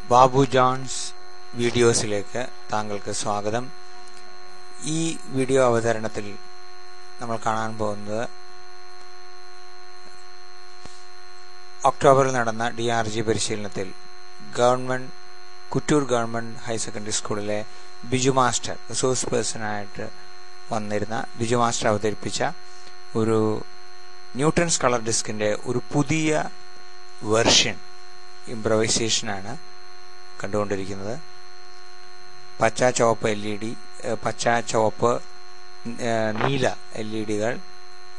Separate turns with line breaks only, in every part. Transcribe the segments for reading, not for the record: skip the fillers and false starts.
Babu John's വീഡിയോസിലേക്ക് താങ്കൾക്ക് സ്വാഗതം. ഈ വീഡിയോ അവതരണത്തിൽ നമ്മൾ കാണാൻ പോകുന്നത് ഒക്ടോബറിൽ നടന്ന DRG പരിശീലനത്തിൽ കുറ്റൂർ ഗവൺമെന്റ് ഹയർ സെക്കൻഡറി സ്കൂളിലെ ബിജു മാസ്റ്റർ റിസോഴ്സ് പേഴ്സണായിട്ട് വന്നിരുന്ന ബിജു മാസ്റ്റർ അവതരിപ്പിച്ച ഒരു ന്യൂട്ടൺസ് കളർ ഡിസ്കിന്റെ ഒരു പുതിയ വെർഷൻ ഇംപ്രവൈസേഷനാണ് കണ്ടുകൊണ്ടിരിക്കുന്നത്. പച്ച ചുവപ്പ് നീല LED-കൾ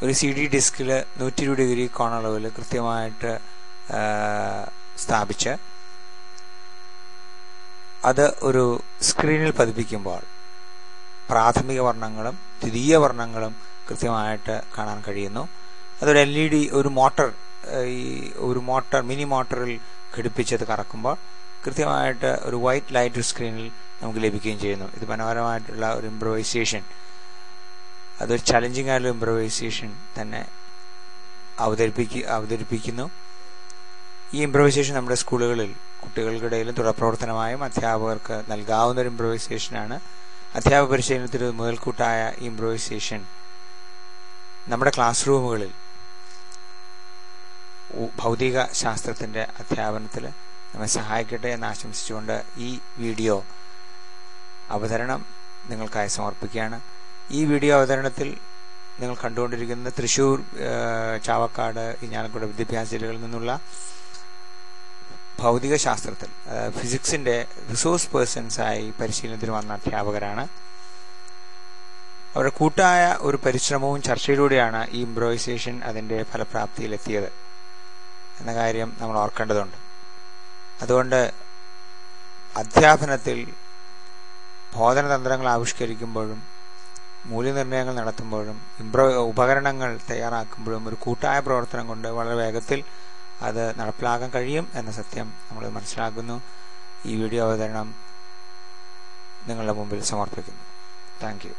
ഒരു CD ഡിസ്കിൽ 120 ഡിഗ്രി കോണളവിൽ കൃത്യമായിട്ട് സ്ഥാപിച്ച് അത് ഒരു സ്ക്രീനിൽ പതിപ്പിക്കുമ്പോൾ പ്രാഥമിക വർണ്ണങ്ങളും ദ്വിതീയ വർണ്ണങ്ങളും കൃത്യമായിട്ട് കാണാൻ കഴിയുന്നു. അതൊരു LED ഒരു മോട്ടർ മിനി മോട്ടറിൽ ഘടിപ്പിച്ചത് കറക്കുമ്പോൾ കൃത്യമായിട്ട് ഒരു വൈറ്റ് ലൈറ്റ് സ്ക്രീനിൽ നമുക്ക് ലഭിക്കുകയും ചെയ്യുന്നു. ഇത് മനോഹരമായിട്ടുള്ള ഒരു ഇംപ്രവൈസേഷൻ, അതൊരു ചലഞ്ചിങ് ആയിട്ടുള്ള ഇംപ്രവൈസേഷൻ തന്നെ അവതരിപ്പിക്കുന്നു. ഈ ഇംപ്രവൈസേഷൻ നമ്മുടെ സ്കൂളുകളിൽ കുട്ടികൾക്കിടയിലും തുടർപ്രവർത്തനമായും അധ്യാപകർക്ക് നൽകാവുന്ന ഒരു ഇംപ്രവൈസേഷനാണ്. അധ്യാപക പരിശീലനത്തിൽ മുതൽക്കൂട്ടായ ഈ ഇംപ്രവൈസേഷൻ നമ്മുടെ ക്ലാസ് റൂമുകളിൽ ഭൗതിക ശാസ്ത്രത്തിന്റെ അധ്യാപനത്തിൽ നമ്മെ സഹായിക്കട്ടെ എന്ന് ആശംസിച്ചുകൊണ്ട് ഈ വീഡിയോ അവതരണം നിങ്ങൾക്കായി സമർപ്പിക്കുകയാണ്. ഈ വീഡിയോ അവതരണത്തിൽ നിങ്ങൾ കണ്ടുകൊണ്ടിരിക്കുന്നത് തൃശൂർ, ചാവക്കാട്, ഇരിഞ്ഞാലക്കുട വിദ്യാഭ്യാസ ജില്ലകളിൽ നിന്നുള്ള ഭൗതിക ശാസ്ത്രത്തിൽ ഫിസിക്സിന്റെ റിസോഴ്സ് പേഴ്സൺസായി പരിശീലനത്തിന് വന്ന അധ്യാപകരാണ്. അവരുടെ കൂട്ടായ ഒരു പരിശ്രമവും ചർച്ചയിലൂടെയാണ് ഈ ഇംപ്രവൈസേഷൻ അതിന്റെ ഫലപ്രാപ്തിയിലെത്തിയത് എന്ന കാര്യം നമ്മൾ ഓർക്കേണ്ടതുണ്ട്. അതുകൊണ്ട് അധ്യാപനത്തിൽ ബോധനതന്ത്രങ്ങൾ ആവിഷ്കരിക്കുമ്പോഴും മൂല്യനിർണ്ണയങ്ങൾ നടത്തുമ്പോഴും ഉപകരണങ്ങൾ തയ്യാറാക്കുമ്പോഴും ഒരു കൂട്ടായ പ്രവർത്തനം കൊണ്ട് വളരെ വേഗത്തിൽ അത് നടപ്പിലാക്കാൻ കഴിയും എന്ന സത്യം നമ്മൾ മനസ്സിലാക്കുന്നു. ഈ വീഡിയോ അവതരണം നിങ്ങളുടെ മുമ്പിൽ സമർപ്പിക്കുന്നു. Thank you.